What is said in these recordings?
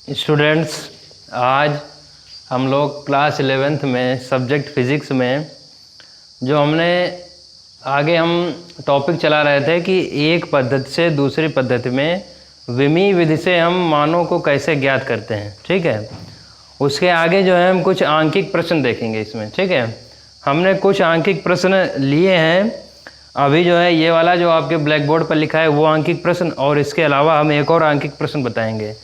Students, आज हम लोग क्लास 11th में सब्जेक्ट फिज़िक्स में जो हमने आगे हम टॉपिक चला रहे थे कि एक पद्धति से दूसरी पद्धति में विमीय विधि से हम मानों को कैसे ज्ञात करते हैं। ठीक है, उसके आगे जो है हम कुछ आंकिक प्रश्न देखेंगे इसमें। ठीक है, हमने कुछ आंकिक प्रश्न लिए हैं। अभी जो है ये वाला जो आपके ब्लैक बोर्ड पर लिखा है वो आंकिक प्रश्न, और इसके अलावा हम एक और आंकिक प्रश्न बताएंगे।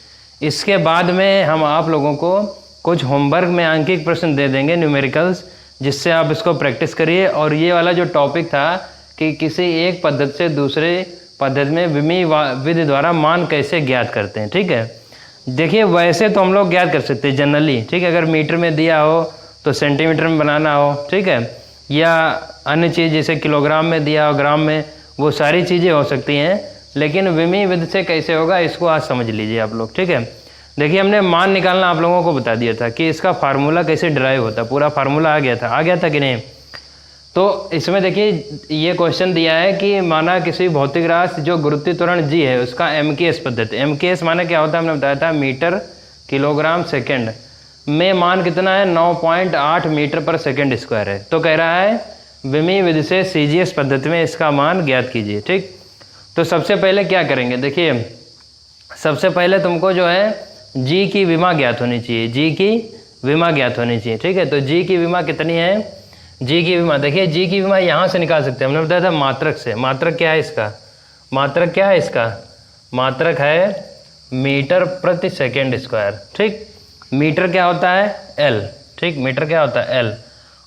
इसके बाद में हम आप लोगों को कुछ होमवर्क में आंकिक प्रश्न दे देंगे, न्यूमेरिकल्स, जिससे आप इसको प्रैक्टिस करिए। और ये वाला जो टॉपिक था कि किसी एक पद्धति से दूसरे पद्धति में विमीय विधि द्वारा मान कैसे ज्ञात करते हैं। ठीक है, देखिए वैसे तो हम लोग ज्ञात कर सकते हैं जनरली। ठीक है, अगर मीटर में दिया हो तो सेंटीमीटर में बनाना हो, ठीक है, या अन्य चीज़ जैसे किलोग्राम में दिया हो, ग्राम में, वो सारी चीज़ें हो सकती हैं। लेकिन विमीय विधि से कैसे होगा इसको आज समझ लीजिए आप लोग। ठीक है, देखिए हमने मान निकालना आप लोगों को बता दिया था कि इसका फार्मूला कैसे ड्राइव होता है, पूरा फार्मूला आ गया था कि नहीं। तो इसमें देखिए ये क्वेश्चन दिया है कि माना किसी भौतिक राशि जो गुरुत्वीय त्वरण जी है उसका MKS पद्धति। MKS माना क्या होता है हमने बताया था, मीटर किलोग्राम सेकेंड में मान कितना है, 9.8 मीटर पर सेकेंड स्क्वायर है। तो कह रहा है विमीय विधि से CGS पद्धति में इसका मान ज्ञात कीजिए। ठीक, तो सबसे पहले क्या करेंगे, देखिए सबसे पहले तुमको जो है जी की विमा ज्ञात होनी चाहिए, जी की विमा ज्ञात होनी चाहिए। ठीक है, तो जी की विमा कितनी है, जी की विमा देखिए, जी की विमा यहाँ से निकाल सकते हैं। हमने बताया था मात्रक से। मात्रक क्या है इसका, मात्रक क्या है इसका, मात्रक है मीटर प्रति सेकेंड स्क्वायर। ठीक, मीटर क्या होता है L। ठीक, मीटर क्या होता है L,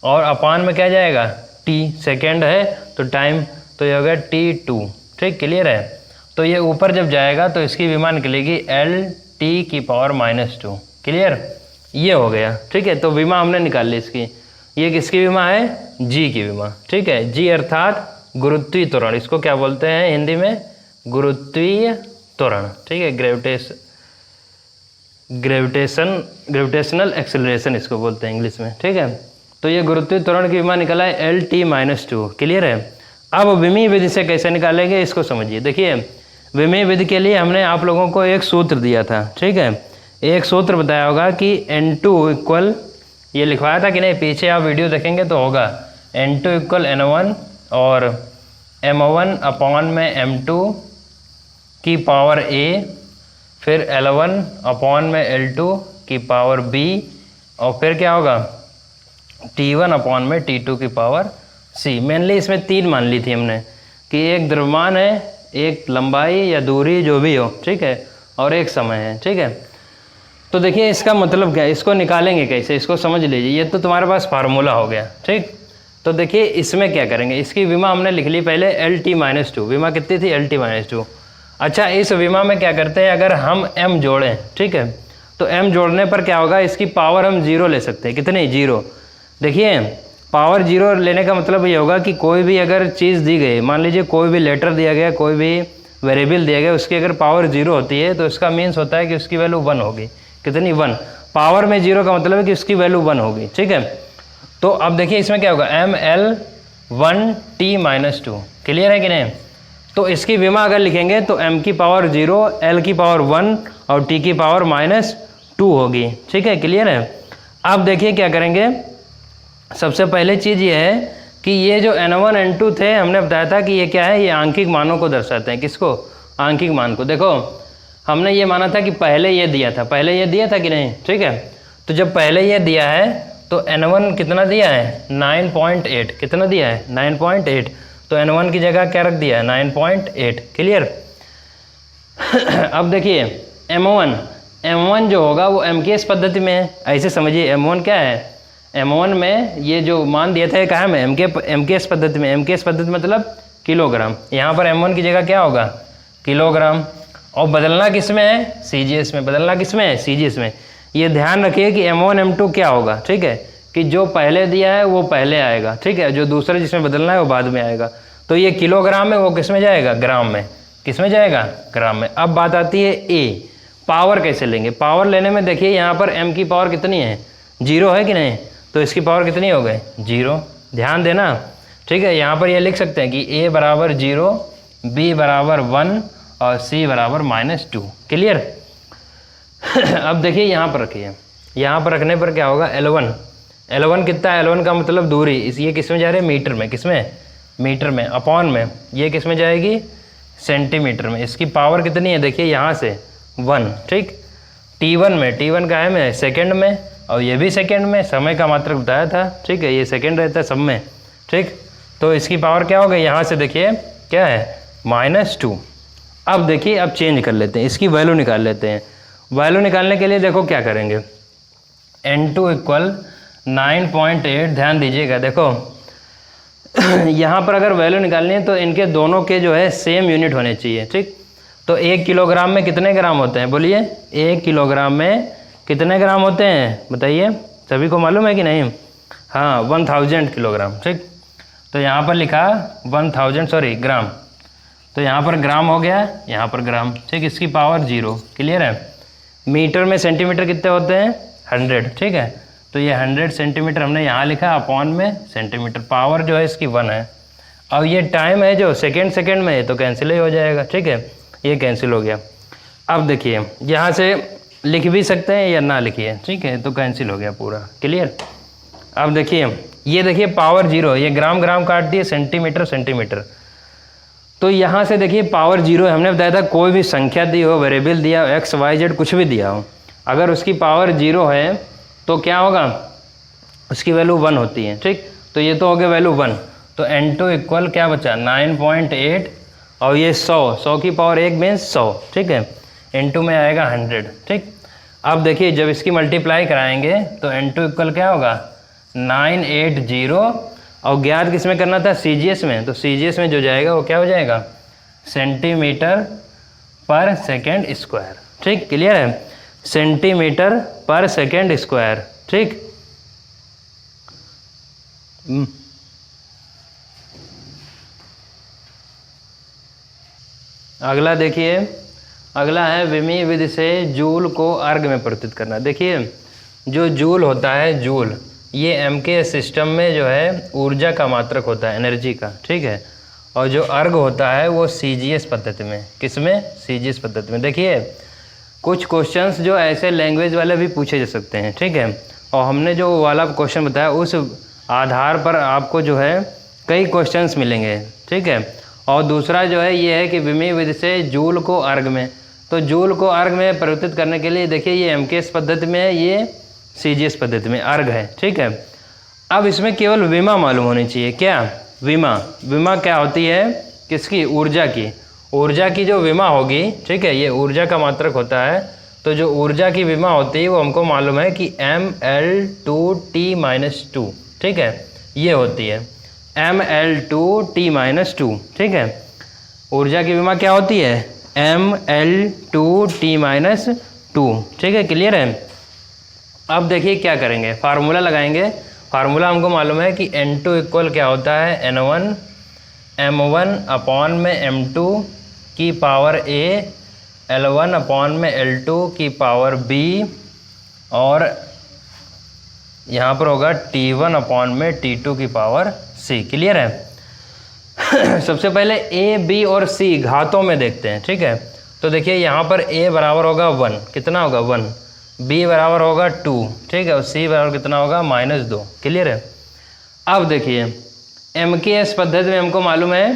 और अपान में क्या जाएगा T, सेकेंड है तो टाइम, तो ये हो गया T2। ठीक, क्लियर है। तो ये ऊपर जब जाएगा तो इसकी विमा निकलेगी LT⁻²। क्लियर, ये हो गया। ठीक है, तो विमा हमने निकाल ली इसकी। ये किसकी विमा है, जी की विमा। ठीक है, जी अर्थात गुरुत्वीय त्वरण, इसको क्या बोलते हैं हिंदी में, गुरुत्वीय त्वरण। ठीक है, ग्रेविटेशनल एक्सेलरेशन इसको बोलते हैं इंग्लिश में। ठीक है, तो ये गुरुत्वीय त्वरण की विमा निकला है LT-2। क्लियर है। अब विमीय विधि से कैसे निकालेंगे इसको समझिए। देखिए विमीय विधि के लिए हमने आप लोगों को एक सूत्र दिया था। ठीक है, एक सूत्र बताया होगा कि N2 इक्वल, ये लिखवाया था कि नहीं, पीछे आप वीडियो देखेंगे तो होगा, N2 इक्वल N1 और M1 अपॉन में M2 की पावर A, फिर L1 अपॉन में L2 की पावर B, और फिर क्या होगा T1 अपॉन में T2 की पावर C। मेनली इसमें तीन मान ली थी हमने कि एक द्रव्यमान है, एक लंबाई या दूरी जो भी हो, ठीक है, और एक समय है। ठीक है, तो देखिए इसका मतलब क्या है, इसको निकालेंगे कैसे, इसको समझ लीजिए। ये तो तुम्हारे पास फार्मूला हो गया। ठीक, तो देखिए इसमें क्या करेंगे, इसकी विमा हमने लिख ली पहले LT-2। विमा कितनी थी, LT-2। अच्छा, इस विमा में क्या करते हैं, अगर हम m जोड़ें, ठीक है, तो m जोड़ने पर क्या होगा, इसकी पावर हम 0 ले सकते हैं। कितनी, 0। देखिए पावर 0 लेने का मतलब ये होगा कि कोई भी अगर चीज़ दी गई, मान लीजिए कोई भी लेटर दिया गया, कोई भी वेरिएबल दिया गया, उसकी अगर पावर 0 होती है तो इसका मीन्स होता है कि उसकी वैल्यू 1 होगी। कितनी, 1। पावर में 0 का मतलब है कि उसकी वैल्यू 1 होगी। ठीक है, तो अब देखिए इसमें क्या होगा, ML1T-2। क्लियर है कि नहीं। तो इसकी विमा अगर लिखेंगे तो m की पावर 0, L की पावर 1 और T की पावर -2 होगी। ठीक है, क्लियर है। अब देखिए क्या करेंगे, सबसे पहले चीज़ ये है कि ये जो N1 N2 थे, हमने बताया था कि ये क्या है, ये आंकिक मानों को दर्शाते हैं। किसको, आंकिक मान को। देखो हमने ये माना था कि पहले ये दिया था, पहले ये दिया था कि नहीं। ठीक है, तो जब पहले ये दिया है तो N1 कितना दिया है, 9.8। कितना दिया है, 9.8। तो N1 की जगह क्या रख दिया है, 9.8। क्लियर। अब देखिए M1 जो होगा वो MKS पद्धति में है। ऐसे समझिए M1 क्या है, M1 में ये जो मान दिया था ये कहाँ में, MKS पद्धति में। MKS पद्धति मतलब किलोग्राम। यहाँ पर M1 की जगह क्या होगा, किलोग्राम। और बदलना किस में है, CGS में। बदलना किस में है, CGS में। ये ध्यान रखिए कि M1 M2 क्या होगा, ठीक है, कि जो पहले दिया है वो पहले आएगा। ठीक है, जो दूसरा जिसमें बदलना है वो बाद में आएगा। तो ये किलोग्राम में, वो किस में जाएगा, ग्राम में। किस में जाएगा, ग्राम में। अब बात आती है A, पावर कैसे लेंगे। पावर लेने में देखिए यहाँ पर M की पावर कितनी है, 0 है कि नहीं, तो इसकी पावर कितनी हो गई, 0। ध्यान देना। ठीक है, यहाँ पर ये लिख सकते हैं कि A बराबर 0, B बराबर 1 और C बराबर -2। क्लियर। अब देखिए यहाँ पर रखिए, यहाँ पर रखने पर क्या होगा, L1, L1 कितना है, L1 का मतलब दूरी, इस ये किस में जा रही है, मीटर में, किस में, मीटर में, अपॉन में ये किस में जाएगी, सेंटीमीटर में। इसकी पावर कितनी है, देखिए यहाँ से 1, ठीक। T1 में, T1 का है में सेकेंड में, और ये भी सेकेंड में, समय का मात्रक बताया था, ठीक है, ये सेकेंड रहता है सब में, ठीक। तो इसकी पावर क्या हो गई, यहाँ से देखिए क्या है, -2। अब देखिए, अब चेंज कर लेते हैं, इसकी वैल्यू निकाल लेते हैं। वैल्यू निकालने के लिए देखो क्या करेंगे, N2 = 9.8, ध्यान दीजिएगा, देखो यहाँ पर अगर वैल्यू निकालनी है तो इनके दोनों के जो है सेम यूनिट होने चाहिए, ठीक। तो 1 किलोग्राम में कितने ग्राम होते हैं, बोलिए, 1 किलोग्राम में कितने ग्राम होते हैं, बताइए, सभी को मालूम है कि नहीं, हाँ, 1000 किलोग्राम, ठीक। तो यहाँ पर लिखा 1000 ग्राम, तो यहाँ पर ग्राम हो गया, यहाँ पर ग्राम, ठीक। इसकी पावर 0, क्लियर है। मीटर में सेंटीमीटर कितने होते हैं, 100, ठीक है। तो ये 100 सेंटीमीटर हमने यहाँ लिखा, अपॉन में सेंटीमीटर, पावर जो है इसकी 1 है। अब ये टाइम है जो सेकेंड में है, तो कैंसिल ही हो जाएगा, ठीक है, ये कैंसिल हो गया। अब देखिए, यहाँ से लिख भी सकते हैं या ना लिखिए, ठीक है, तो कैंसिल हो गया पूरा, क्लियर। अब देखिए, ये देखिए पावर 0, ये ग्राम ग्राम काट दिए, सेंटीमीटर सेंटीमीटर, तो यहाँ से देखिए पावर 0 है। हमने बताया था कोई भी संख्या दी हो, वेरिएबल दिया हो, x y z कुछ भी दिया हो, अगर उसकी पावर 0 है तो क्या होगा, उसकी वैल्यू 1 होती है, ठीक। तो ये तो हो गया वैल्यू 1, तो N2 = क्या बचा, 9.8, और ये 100 की पावर 1 मीन्स 100, ठीक है, N2 में आएगा 100, ठीक। अब देखिए, जब इसकी मल्टीप्लाई कराएंगे तो N2 = क्या होगा, 980, और ज्ञात किस में करना था, CGS में, तो CGS में जो जाएगा वो क्या हो जाएगा, सेंटीमीटर पर सेकेंड स्क्वायर, ठीक, क्लियर है, सेंटीमीटर पर सेकेंड स्क्वायर, ठीक। अगला देखिए, अगला है विमीय विधि से जूल को अर्ग में परिवर्तित करना। देखिए, जो जूल होता है, जूल, ये MK सिस्टम में जो है ऊर्जा का मात्रक होता है, एनर्जी का, ठीक है। और जो अर्ग होता है वो CGS पद्धति में, किस में, CGS पद्धति में। देखिए, कुछ क्वेश्चंस जो ऐसे लैंग्वेज वाले भी पूछे जा सकते हैं, ठीक है, और हमने जो वाला क्वेश्चन बताया उस आधार पर आपको जो है कई क्वेश्चंस मिलेंगे, ठीक है। और दूसरा जो है ये है कि विमीय विधि से जूल को अर्ग में, तो जूल को अर्ग में परिवर्तित करने के लिए देखिए, ये MK पद्धति में है, ये CGS पद्धति में अर्ग है, ठीक है। अब इसमें केवल विमा मालूम होनी चाहिए, क्या, विमा, विमा क्या होती है, किसकी, ऊर्जा की, ऊर्जा की जो विमा होगी, ठीक है, ये ऊर्जा का मात्रक होता है, तो जो ऊर्जा की विमा होती है वो हमको मालूम है कि mL2T-2, ठीक है, ये होती है mL2T-2, ठीक है। ऊर्जा की विमा क्या होती है, mL2T-2, ठीक है, क्लियर है। अब देखिए क्या करेंगे, फार्मूला लगाएंगे। फार्मूला हमको मालूम है कि N2 = क्या होता है, N1 M1 अपॉन में M2 की पावर A, L1 अपॉन में L2 की पावर B, और यहाँ पर होगा T1 अपॉन में T2 की पावर C, क्लियर है। सबसे पहले A, B और C घातों में देखते हैं, ठीक है। तो देखिए, यहाँ पर A बराबर होगा 1, कितना होगा, 1, B बराबर होगा 2, ठीक है, और C बराबर कितना होगा, -2, क्लियर है। अब देखिए, MKS पद्धति में हमको मालूम है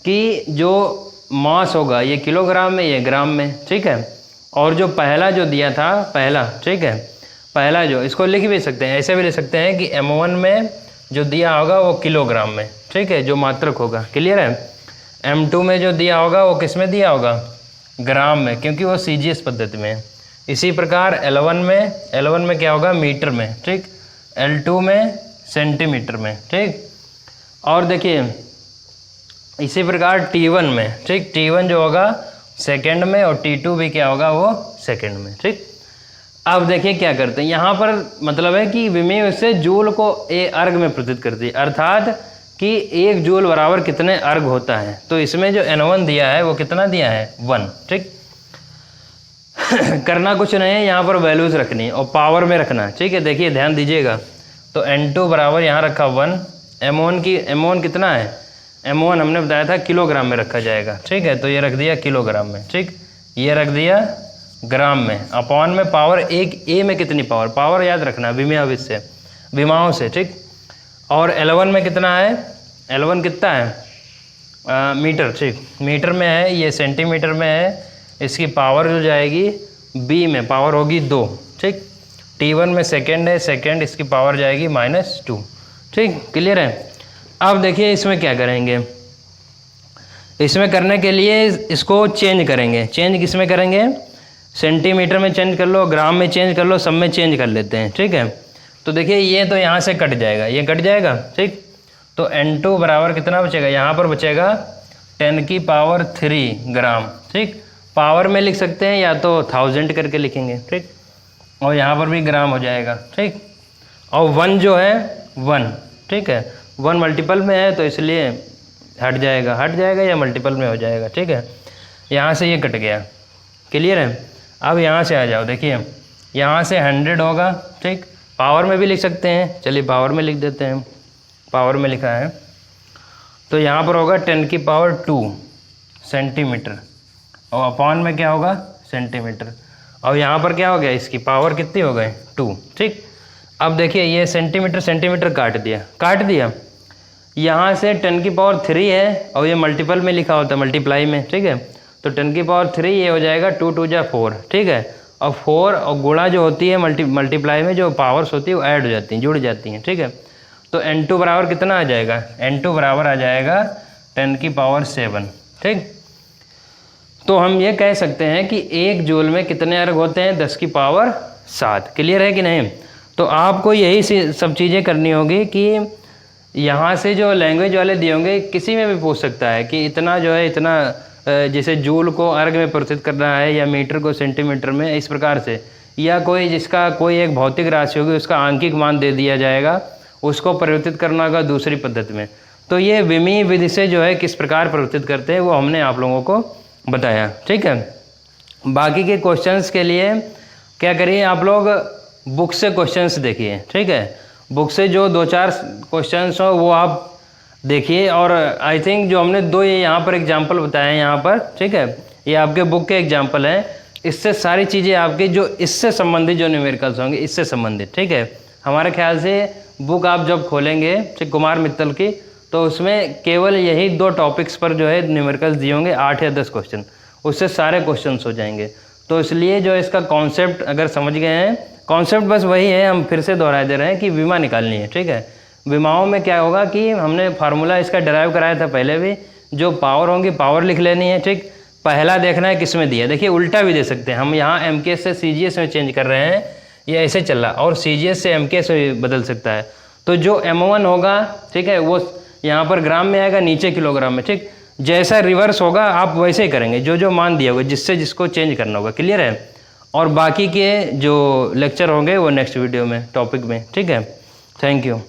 कि जो मास होगा ये किलोग्राम में, ये ग्राम में, ठीक है। और जो पहला जो दिया था, पहला, ठीक है, पहला जो, इसको लिख भी सकते हैं, ऐसे भी लिख सकते हैं कि M1 में जो दिया होगा वो किलोग्राम में, ठीक है, जो मात्रक होगा, क्लियर है। M2 में जो दिया होगा वो किस में दिया होगा, ग्राम में, क्योंकि वो CGS पद्धति में है। इसी प्रकार L1 में क्या होगा, मीटर में, ठीक, L2 में सेंटीमीटर में, ठीक। और देखिए, इसी प्रकार T1 में, ठीक, T1 जो होगा सेकंड में, और T2 भी क्या होगा, वो सेकंड में, ठीक। अब देखिए क्या करते हैं, यहाँ पर मतलब है कि विमीय से जूल को अर्ग में परिवर्तित करती है, अर्थात कि 1 जूल बराबर कितने अर्ग होता है। तो इसमें जो N1 दिया है वो कितना दिया है, 1, ठीक। करना कुछ नहीं है, यहाँ पर वैल्यूज रखनी है और पावर में रखना है, ठीक है। देखिए, ध्यान दीजिएगा, तो N2 बराबर यहाँ रखा 1, M1 कितना है, M1 हमने बताया था किलोग्राम में रखा जाएगा, ठीक है, तो ये रख दिया किलोग्राम में, ठीक, ये रख दिया ग्राम में, अपॉन में पावर एक ए में कितनी पावर, पावर याद रखना विमाओं से, ठीक। और L1 में कितना है, L1 कितना है मीटर, ठीक, मीटर में है, ये सेंटीमीटर में है। इसकी पावर जो जाएगी B में पावर होगी 2, ठीक। T1 में सेकेंड है, सेकेंड इसकी पावर जाएगी -2, ठीक, क्लियर है। अब देखिए इसमें क्या करेंगे, इसमें करने के लिए इसको चेंज करेंगे। चेंज किस में करेंगे, सेंटीमीटर में चेंज कर लो, ग्राम में चेंज कर लो, सब में चेंज कर लेते हैं, ठीक है। तो देखिए ये तो यहाँ से कट जाएगा, ये कट जाएगा, ठीक। तो N2 बराबर कितना बचेगा, यहाँ पर बचेगा 10⁻³ ग्राम, ठीक। पावर में लिख सकते हैं या तो 1000 करके लिखेंगे, ठीक। और यहाँ पर भी ग्राम हो जाएगा, ठीक। और 1 जो है 1, ठीक है, 1 मल्टीपल में है तो इसलिए हट जाएगा या मल्टीपल में हो जाएगा, ठीक है। यहाँ से ये कट गया, क्लियर है। अब यहाँ से आ जाओ, देखिए यहाँ से 100 होगा, ठीक। पावर में भी लिख सकते हैं, चलिए पावर में लिख देते हैं, पावर में लिखा है तो यहाँ पर होगा 10⁻² सेंटीमीटर, और अपॉन में क्या होगा सेंटीमीटर, और यहाँ पर क्या हो गया, इसकी पावर कितनी हो गई 2, ठीक। अब देखिए ये सेंटीमीटर काट दिया, यहाँ से 10⁻³ है और ये मल्टीपल में लिखा होता है, मल्टीप्लाई में, ठीक है। तो 10⁻³ ये हो जाएगा 2 2 जा 4, ठीक है। और 4 और गुणा जो होती है मल्टीप्लाई में जो पावर्स होती है वो ऐड हो जाती हैं, जुड़ जाती हैं, ठीक है। तो N2 बराबर कितना आ जाएगा, N2 बराबर आ जाएगा 10⁻7, ठीक। तो हम ये कह सकते हैं कि 1 जूल में कितने अर्ग होते हैं, 10⁻7, क्लियर है कि नहीं। तो आपको यही सब चीज़ें करनी होगी कि यहाँ से जो लैंग्वेज वाले दिए होंगे किसी में भी पूछ सकता है कि इतना जो है, इतना जैसे जूल को अर्ग में परिवर्तित करना है या मीटर को सेंटीमीटर में, इस प्रकार से, या कोई जिसका कोई एक भौतिक राशि होगी उसका आंकिक मान दे दिया जाएगा, उसको परिवर्तित करना होगा दूसरी पद्धति में। तो ये विमीय विधि से जो है किस प्रकार परिवर्तित करते हैं वो हमने आप लोगों को बताया, ठीक है। बाकी के क्वेश्चंस के लिए क्या करिए, आप लोग बुक से क्वेश्चंस देखिए, ठीक है। बुक से जो 2-4 क्वेश्चंस हो वो आप देखिए, और आई थिंक जो हमने 2 ये यहाँ पर एग्जाम्पल बताए हैं यहाँ पर, ठीक है, ये आपके बुक के एग्जाम्पल हैं। इससे सारी चीज़ें आपके जो इससे संबंधित जो न्यूमेरिकल्स होंगे इससे संबंधित, ठीक है। हमारे ख्याल से बुक आप जब खोलेंगे, ठीक, कुमार मित्तल की, तो उसमें केवल यही 2 टॉपिक्स पर जो है न्यूमेरिकल्स दिए होंगे, 8 या 10 क्वेश्चन, उससे सारे क्वेश्चन हो जाएंगे। तो इसलिए जो इसका कॉन्सेप्ट अगर समझ गए हैं, कॉन्सेप्ट बस वही है, हम फिर से दोहरा दे रहे हैं कि विमा निकालनी है, ठीक है। विमाओं में क्या होगा कि हमने फार्मूला इसका डिराइव कराया था पहले भी, जो पावर होंगी पावर लिख लेनी है, ठीक। पहला देखना है किस में दिया, देखिए उल्टा भी दे सकते हैं हम, यहाँ MKS से CGS में चेंज कर रहे हैं, ये ऐसे चल रहा, और CGS से MKS में बदल सकता है। तो जो M1 होगा, ठीक है, वो यहाँ पर ग्राम में आएगा, नीचे किलोग्राम में, ठीक। जैसा रिवर्स होगा आप वैसे ही करेंगे, जो मान दिया होगा, जिसको चेंज करना होगा, क्लियर है। और बाकी के जो लेक्चर होंगे वो नेक्स्ट वीडियो में, टॉपिक में, ठीक है। Thank you.